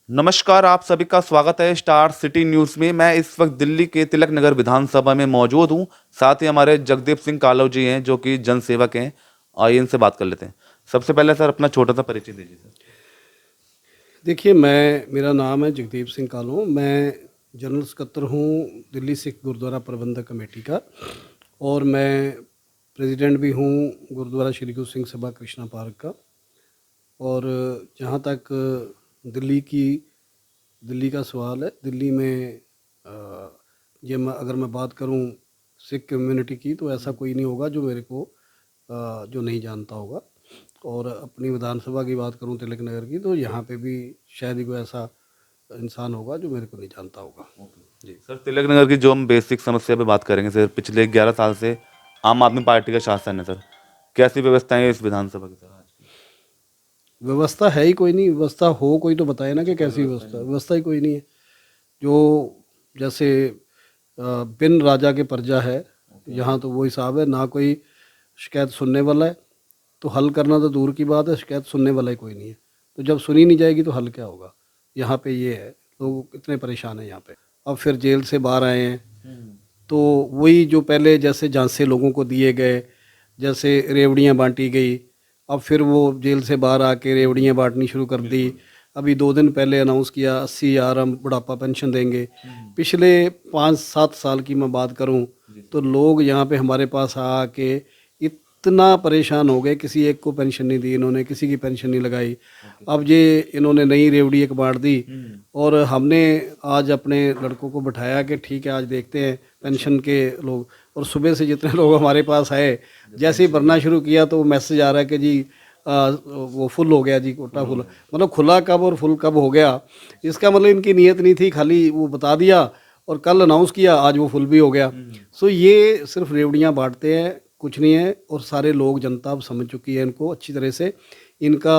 नमस्कार, आप सभी का स्वागत है स्टार सिटी न्यूज़ में। मैं इस वक्त दिल्ली के तिलक नगर विधानसभा में मौजूद हूं। साथ ही हमारे जगदीप सिंह कालव जी हैं जो कि जनसेवक हैं। आइए इनसे बात कर लेते हैं। सबसे पहले सर अपना छोटा सा परिचय दीजिए सर। देखिए, मेरा नाम है जगदीप सिंह कालू। मैं जनरल सकत्तर हूँ दिल्ली सिख गुरुद्वारा प्रबंधक कमेटी का, और मैं प्रेसिडेंट भी हूँ गुरुद्वारा श्री गुरु सिंह सभा कृष्णा पार्क का। और जहाँ तक दिल्ली का सवाल है, दिल्ली में अगर मैं बात करूँ सिख कम्युनिटी की, तो ऐसा कोई नहीं होगा जो मेरे को जो नहीं जानता होगा। और अपनी विधानसभा की बात करूं तिलक नगर की, तो यहाँ पे भी शायद ही कोई ऐसा इंसान होगा जो मेरे को नहीं जानता होगा। जी। सर तिलक नगर की जो हम बेसिक समस्या पे बात करेंगे सर, पिछले 11 साल से आम आदमी पार्टी का शासन है सर। कैसी व्यवस्थाएं हैं इस विधानसभा की सर आज की? व्यवस्था है ही कोई नहीं। व्यवस्था हो कोई तो बताए ना कि कैसी व्यवस्था। व्यवस्था ही कोई नहीं है। जो जैसे बिन राजा के प्रजा है, यहाँ तो वो हिसाब है। ना कोई शिकायत सुनने वाला है, तो हल करना तो दूर की बात है, शिकायत सुनने वाला ही कोई नहीं है। तो जब सुनी नहीं जाएगी तो हल क्या होगा? यहाँ पे ये है, लोग इतने परेशान हैं यहाँ पे। अब फिर जेल से बाहर आए हैं, तो वही जो पहले जैसे झांसे लोगों को दिए गए, जैसे रेवड़ियाँ बांटी गई, अब फिर वो जेल से बाहर आके रेवड़ियाँ बांटनी शुरू कर दी। अभी 2 दिन पहले अनाउंस किया 80,000 हम बुढ़ापा पेंशन देंगे। पिछले 5-7 साल की मैं बात करूं, तो लोग यहाँ पे हमारे पास आके इतना परेशान हो गए, किसी एक को पेंशन नहीं दी इन्होंने, किसी की पेंशन नहीं लगाई। अब ये इन्होंने नई रेवड़ी एक बांट दी, और हमने आज अपने लड़कों को बिठाया कि ठीक है आज देखते हैं पेंशन के लोग। और सुबह से जितने लोग हमारे पास आए, जैसे ही भरना शुरू किया तो मैसेज आ रहा है कि जी वो फुल हो गया जी, कोटा फुल। मतलब खुला कब और फुल कब हो गया, इसका मतलब इनकी नीयत नहीं थी, खाली वो बता दिया और कल अनाउंस किया, आज वो फुल भी हो गया। सो ये सिर्फ रेवड़ियाँ बांटते हैं, कुछ नहीं है। और सारे लोग, जनता अब समझ चुकी है इनको अच्छी तरह से। इनका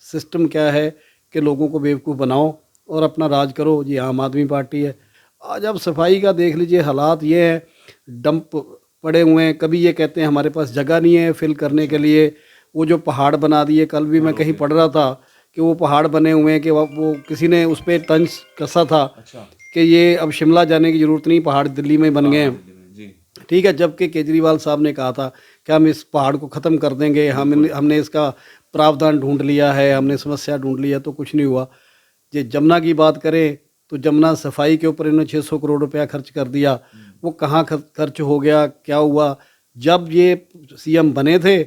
सिस्टम क्या है कि लोगों को बेवकूफ़ बनाओ और अपना राज करो। ये आम आदमी पार्टी है। आज आप सफाई का देख लीजिए, हालात ये है, डंप पड़े हुए हैं। कभी ये कहते हैं हमारे पास जगह नहीं है फिल करने के लिए, वो जो पहाड़ बना दिए। कल भी मैं कहीं पढ़ रहा था कि वो पहाड़ बने हुए हैं कि वो किसी ने उस पर तंज कसा था कि ये अब शिमला जाने की ज़रूरत नहीं, पहाड़ दिल्ली में बन गए हैं। ठीक है, जबकि केजरीवाल साहब ने कहा था कि हम इस पहाड़ को ख़त्म कर देंगे, हमने इसका प्रावधान ढूंढ लिया है, हमने समस्या ढूंढ लिया, तो कुछ नहीं हुआ। ये जमुना की बात करें तो जमुना सफाई के ऊपर इन्होंने 600 करोड़ रुपया खर्च कर दिया। वो कहाँ खर्च हो गया, क्या हुआ? जब ये सीएम बने थे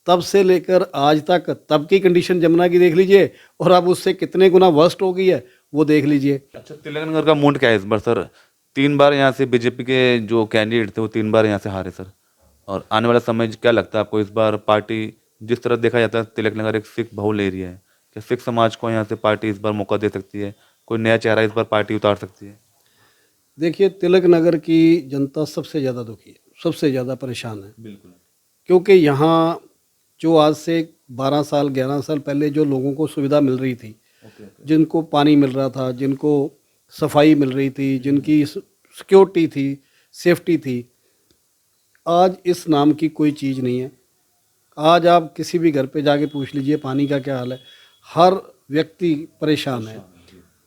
तब से लेकर आज तक, तब की कंडीशन जमुना की देख लीजिए, और अब उससे कितने गुना वर्स्ट हो गई है वो देख लीजिए। अच्छा, तिलक नगर का मूड क्या है इस बार सर? 3 बार यहाँ से बीजेपी के जो कैंडिडेट थे वो 3 बार यहाँ से हारे सर। और आने वाला समय क्या लगता है आपको, इस बार पार्टी जिस तरह देखा जाता है तिलक नगर एक सिख बहुल एरिया है, क्या सिख समाज को यहाँ से पार्टी इस बार मौका दे सकती है? कोई नया चेहरा इस बार पार्टी उतार सकती है? देखिए, तिलक नगर की जनता सबसे ज़्यादा दुखी है, सबसे ज़्यादा परेशान है। बिल्कुल। क्योंकि यहाँ जो आज से 12 साल 11 साल पहले जो लोगों को सुविधा मिल रही थी, ओके ओके। जिनको पानी मिल रहा था, जिनको सफाई मिल रही थी, जिनकी सिक्योरिटी थी, सेफ्टी थी, आज इस नाम की कोई चीज़ नहीं है। आज आप किसी भी घर पे जाके पूछ लीजिए पानी का क्या हाल है, हर व्यक्ति परेशान है।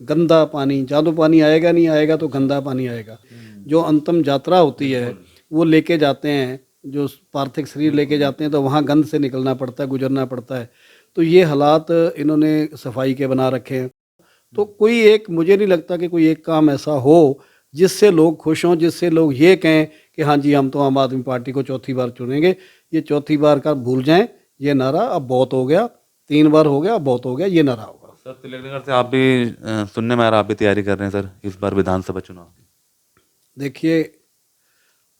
गंदा पानी, जादू पानी आएगा नहीं आएगा तो गंदा पानी आएगा। जो अंतिम यात्रा होती है वो लेके जाते हैं, जो पार्थिव शरीर लेके जाते हैं, तो वहाँ गंद से निकलना पड़ता है, गुजरना पड़ता है। तो ये हालात इन्होंने सफाई के बना रखे हैं। तो कोई एक, मुझे नहीं लगता कि कोई एक काम ऐसा हो जिससे लोग खुश हों, जिससे लोग ये कहें कि हाँ जी हम तो आम आदमी पार्टी को चौथी बार चुनेंगे। ये चौथी बार का भूल जाएं, ये नारा अब बहुत हो गया। 3 बार हो गया, अब बहुत हो गया, ये नारा होगा। सर तिलक नगर से आप भी सुनने में आ रहा आप भी तैयारी कर रहे हैं सर इस बार विधानसभा चुनाव की? देखिए,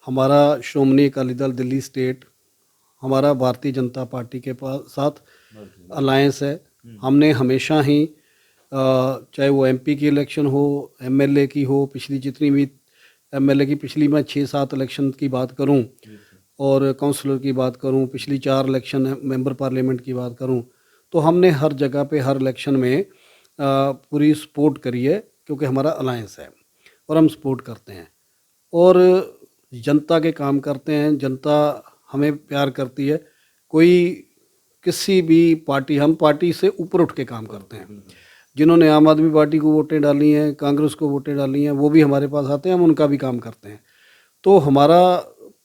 हमारा श्रोमणी अकाली दल दिल्ली स्टेट, हमारा भारतीय जनता पार्टी के पास साथ अलायंस है। हमने हमेशा ही चाहे वो एमपी की इलेक्शन हो, एमएलए की हो, पिछली जितनी भी एमएलए की, पिछली मैं 6-7 इलेक्शन की बात करूं, और काउंसलर की बात करूं, पिछली 4 इलेक्शन मेंबर पार्लियामेंट की बात करूं, तो हमने हर जगह पे हर इलेक्शन में पूरी सपोर्ट करी है, क्योंकि हमारा अलायंस है और हम सपोर्ट करते हैं और जनता के काम करते हैं। जनता हमें प्यार करती है। कोई किसी भी पार्टी, हम पार्टी से ऊपर उठ के काम करते हैं। जिन्होंने आम आदमी पार्टी को वोटें डाली हैं, कांग्रेस को वोटें डाली हैं, वो भी हमारे पास आते हैं, हम उनका भी काम करते हैं। तो हमारा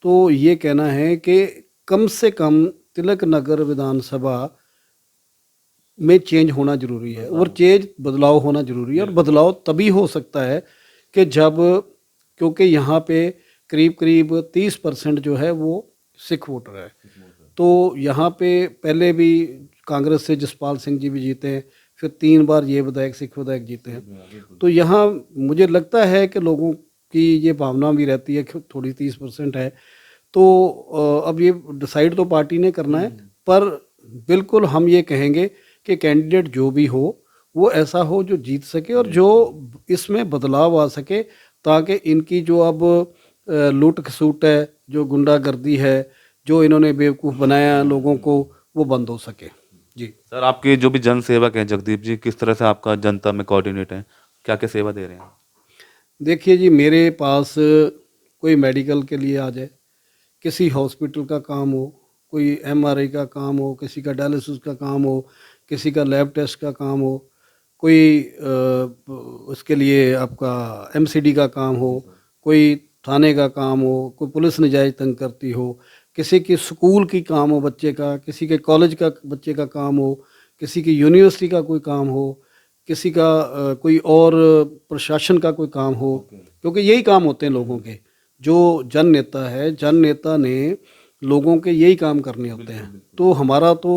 तो ये कहना है कि कम से कम तिलक नगर विधानसभा में चेंज होना जरूरी है, और चेंज बदलाव होना जरूरी है। और बदलाव तभी हो सकता है कि जब, क्योंकि यहाँ पे करीब करीब 30% जो है वो सिख वोटर है। तो यहाँ पे पहले भी कांग्रेस से जसपाल सिंह जी भी जीते हैं, फिर 3 बार ये विधायक सिख विधायक जीते हैं। तो यहाँ मुझे लगता है कि लोगों की ये भावना भी रहती है कि थोड़ी 30% है। तो अब ये डिसाइड तो पार्टी ने करना है, पर बिल्कुल हम ये कहेंगे कि कैंडिडेट जो भी हो वो ऐसा हो जो जीत सके और जो इसमें बदलाव आ सके, ताकि इनकी जो अब लूट खसूट है, जो गुंडागर्दी है, जो इन्होंने बेवकूफ़ बनाया लोगों को, वो बंद हो सके। जी सर, आपके जो भी जन सेवक हैं जगदीप जी, किस तरह से आपका जनता में कोऑर्डिनेट है, क्या क्या सेवा दे रहे हैं? देखिए जी, मेरे पास कोई मेडिकल के लिए आ जाए, किसी हॉस्पिटल का काम हो, कोई एमआरआई का काम हो, किसी का डायलिसिस का काम हो, किसी का लैब टेस्ट का काम हो, कोई उसके लिए आपका एमसीडी का काम हो, कोई थाने का काम हो, कोई पुलिस नजायज तंग करती हो, किसी की स्कूल की काम हो बच्चे का, किसी के कॉलेज का बच्चे का काम हो, किसी की यूनिवर्सिटी का कोई काम हो, किसी का कोई और प्रशासन का कोई काम हो, क्योंकि यही काम होते हैं लोगों के। जो जन नेता है, जन नेता ने लोगों के यही काम करने होते हैं। तो हमारा तो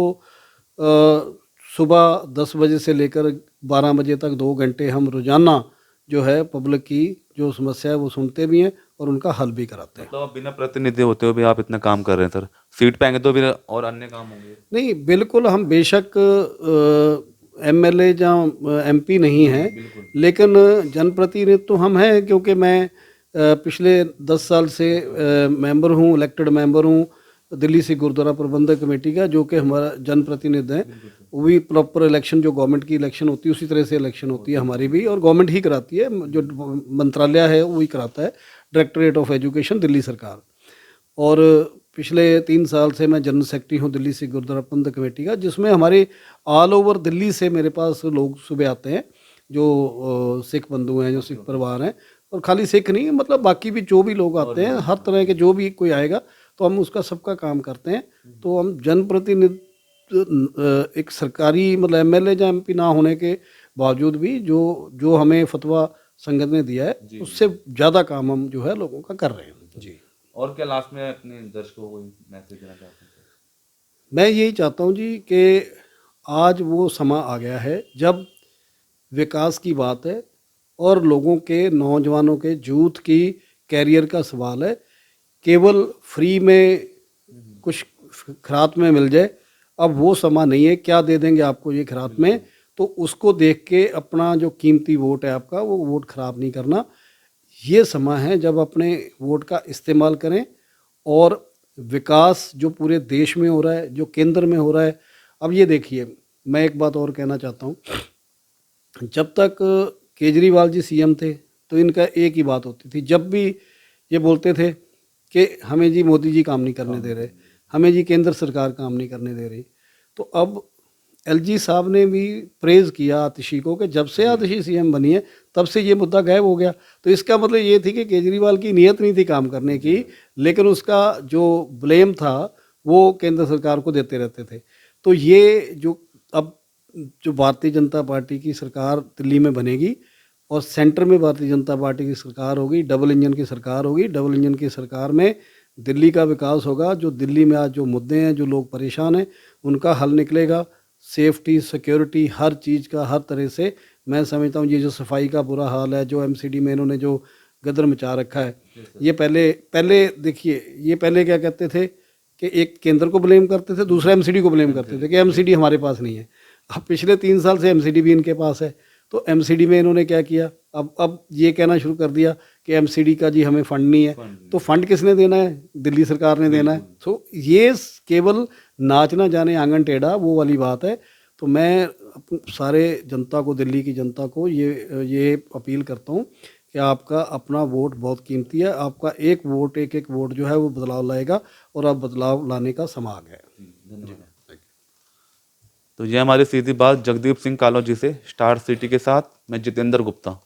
सुबह 10 बजे से लेकर 12 बजे तक 2 घंटे हम रोजाना जो है पब्लिक की जो समस्या है वो सुनते भी हैं और उनका हल भी कराते हैं। मतलब आप बिना प्रतिनिधि होते हुए भी आप इतना काम कर रहे हैं सर, सीट पे आएंगे तो फिर और अन्य काम होंगे? नहीं, बिल्कुल, हम बेशक एमएलए या एमपी नहीं हैं, लेकिन जनप्रतिनिधि तो हम हैं, क्योंकि मैं पिछले 10 साल से मेंबर हूँ, इलेक्टेड मेंबर हूँ दिल्ली से गुरुद्वारा प्रबंधक कमेटी का, जो कि हमारा जनप्रतिनिधि है। वो भी प्रॉपर इलेक्शन, जो गवर्नमेंट की इलेक्शन होती है उसी तरह से इलेक्शन होती है हमारी भी, और गवर्नमेंट ही कराती है, जो मंत्रालय है वही कराता है, डायरेक्टरेट ऑफ एजुकेशन दिल्ली सरकार। और पिछले 3 साल से मैं जनरल सेक्रेटरी हूँ दिल्ली से गुरुद्वारा प्रबंधक कमेटी का, जिसमें हमारे ऑल ओवर दिल्ली से मेरे पास लोग सुबह आते हैं, जो सिख बंधु हैं, जो सिख परिवार हैं, और खाली सिख नहीं, मतलब बाकी भी जो भी लोग आते हैं, हर तरह के जो भी कोई आएगा तो हम उसका सबका काम करते हैं। तो हम जनप्रतिनिधि एक सरकारी मतलब एमएलए या एमपी ना होने के बावजूद भी जो जो हमें फतवा संगत ने दिया है उससे ज़्यादा काम हम जो है लोगों का कर रहे हैं। जी, और क्या लास्ट में अपने दर्शकों को मैसेज देना चाहते हैं? मैं यही चाहता हूँ जी कि आज वो समा आ गया है जब विकास की बात है और लोगों के, नौजवानों के, यूथ की कैरियर का सवाल है। केवल फ्री में कुछ खिरात में मिल जाए, अब वो समा नहीं है। क्या दे देंगे आपको ये खिरात में, तो उसको देख के अपना जो कीमती वोट है आपका, वो वोट खराब नहीं करना। ये समा है जब अपने वोट का इस्तेमाल करें, और विकास जो पूरे देश में हो रहा है, जो केंद्र में हो रहा है। अब ये देखिए, मैं एक बात और कहना चाहता हूँ, जब तक केजरीवाल जी सीएम थे तो इनका एक ही बात होती थी, जब भी ये बोलते थे कि हमें जी मोदी जी काम नहीं करने दे रहे, हमें जी केंद्र सरकार काम नहीं करने दे रही। तो अब एलजी साहब ने भी प्रेज़ किया आतिशी को कि जब से आतिशी सीएम बनी है तब से ये मुद्दा गायब हो गया। तो इसका मतलब ये थी कि केजरीवाल की नीयत नहीं थी काम करने की, लेकिन उसका जो ब्लेम था वो केंद्र सरकार को देते रहते थे। तो ये जो अब जो भारतीय जनता पार्टी की सरकार दिल्ली में बनेगी और सेंटर में भारतीय जनता पार्टी की सरकार होगी, डबल इंजन की सरकार होगी। डबल इंजन की सरकार में दिल्ली का विकास होगा। जो दिल्ली में आज जो मुद्दे हैं, जो लोग परेशान हैं, उनका हल निकलेगा। सेफ्टी, सिक्योरिटी, हर चीज़ का, हर तरह से मैं समझता हूँ। ये जो सफाई का बुरा हाल है, जो एमसीडी में इन्होंने जो गदर मचा रखा है, ये पहले पहले देखिए, ये पहले क्या कहते थे कि एक केंद्र को ब्लेम करते थे, दूसरा एमसीडी को ब्लेम करते थे कि एमसीडी हमारे पास नहीं है। अब पिछले 3 साल से एमसीडी भी इनके पास है। तो एमसीडी में इन्होंने क्या किया, अब ये कहना शुरू कर दिया कि एमसीडी का जी हमें फंड नहीं है। तो फंड किसने देना है? दिल्ली सरकार ने देना है। तो ये केवल नाच ना जाने आंगन टेढ़ा, वो वाली बात है। तो मैं सारे जनता को, दिल्ली की जनता को ये अपील करता हूँ कि आपका अपना वोट बहुत कीमती है। आपका एक वोट, एक एक वोट जो है वो बदलाव लाएगा, और अब बदलाव लाने का समय आ गया है। धन्यवाद। तो ये हमारी सीधी बात जगदीप सिंह कालोजी से, स्टार सिटी के साथ मैं जितेंद्र गुप्ता।